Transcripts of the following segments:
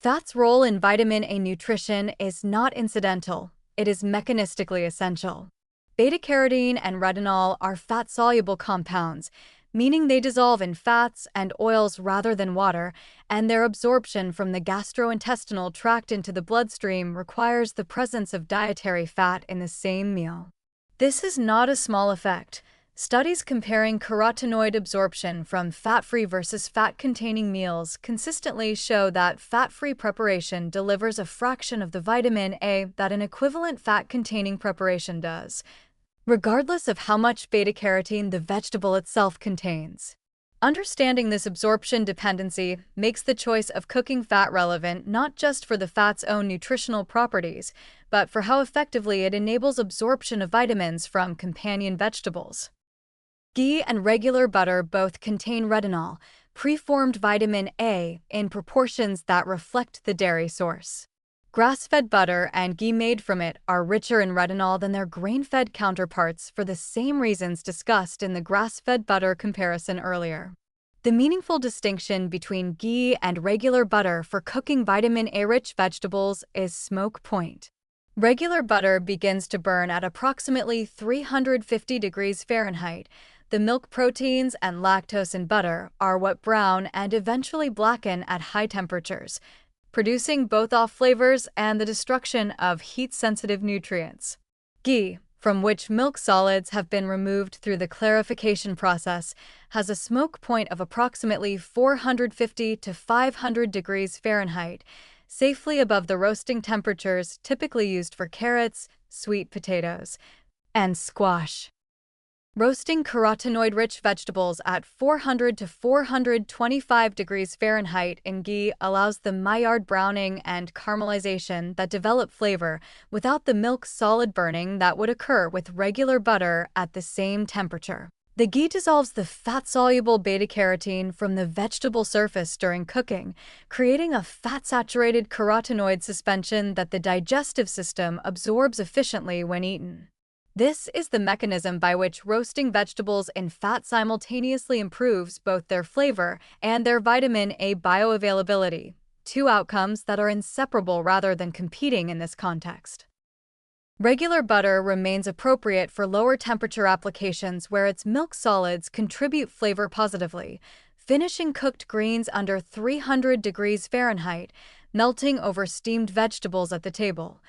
Fat's role in vitamin A nutrition is not incidental, it is mechanistically essential. Beta-carotene and retinol are fat-soluble compounds, meaning they dissolve in fats and oils rather than water, and their absorption from the gastrointestinal tract into the bloodstream requires the presence of dietary fat in the same meal. This is not a small effect. Studies comparing carotenoid absorption from fat-free versus fat-containing meals consistently show that fat-free preparation delivers a fraction of the vitamin A that an equivalent fat-containing preparation does, regardless of how much beta-carotene the vegetable itself contains. Understanding this absorption dependency makes the choice of cooking fat relevant not just for the fat's own nutritional properties, but for how effectively it enables absorption of vitamins from companion vegetables. Ghee and regular butter both contain retinol, preformed vitamin A, in proportions that reflect the dairy source. Grass-fed butter and ghee made from it are richer in retinol than their grain-fed counterparts for the same reasons discussed in the grass-fed butter comparison earlier. The meaningful distinction between ghee and regular butter for cooking vitamin A-rich vegetables is smoke point. Regular butter begins to burn at approximately 350 degrees Fahrenheit. The milk proteins and lactose in butter are what brown and eventually blacken at high temperatures, producing both off flavors and the destruction of heat-sensitive nutrients. Ghee, from which milk solids have been removed through the clarification process, has a smoke point of approximately 450 to 500 degrees Fahrenheit, safely above the roasting temperatures typically used for carrots, sweet potatoes, and squash. Roasting carotenoid-rich vegetables at 400 to 425 degrees Fahrenheit in ghee allows the Maillard browning and caramelization that develop flavor without the milk solid burning that would occur with regular butter at the same temperature. The ghee dissolves the fat-soluble beta-carotene from the vegetable surface during cooking, creating a fat-saturated carotenoid suspension that the digestive system absorbs efficiently when eaten. This is the mechanism by which roasting vegetables in fat simultaneously improves both their flavor and their vitamin A bioavailability, two outcomes that are inseparable rather than competing in this context. Regular butter remains appropriate for lower temperature applications where its milk solids contribute flavor positively, finishing cooked greens under 300 degrees Fahrenheit, melting over steamed vegetables at the table,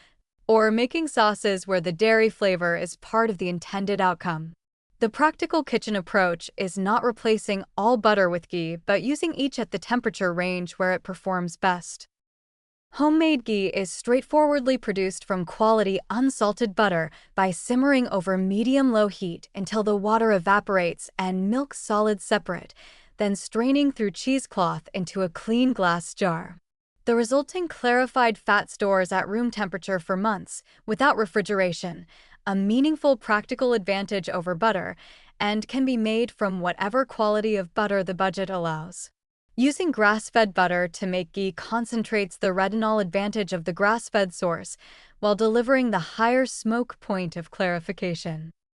or making sauces where the dairy flavor is part of the intended outcome. The practical kitchen approach is not replacing all butter with ghee, but using each at the temperature range where it performs best. Homemade ghee is straightforwardly produced from quality unsalted butter by simmering over medium-low heat until the water evaporates and milk solids separate, then straining through cheesecloth into a clean glass jar. The resulting clarified fat stores at room temperature for months without refrigeration, a meaningful practical advantage over butter, and can be made from whatever quality of butter the budget allows. Using grass-fed butter to make ghee concentrates the retinol advantage of the grass-fed source while delivering the higher smoke point of clarification.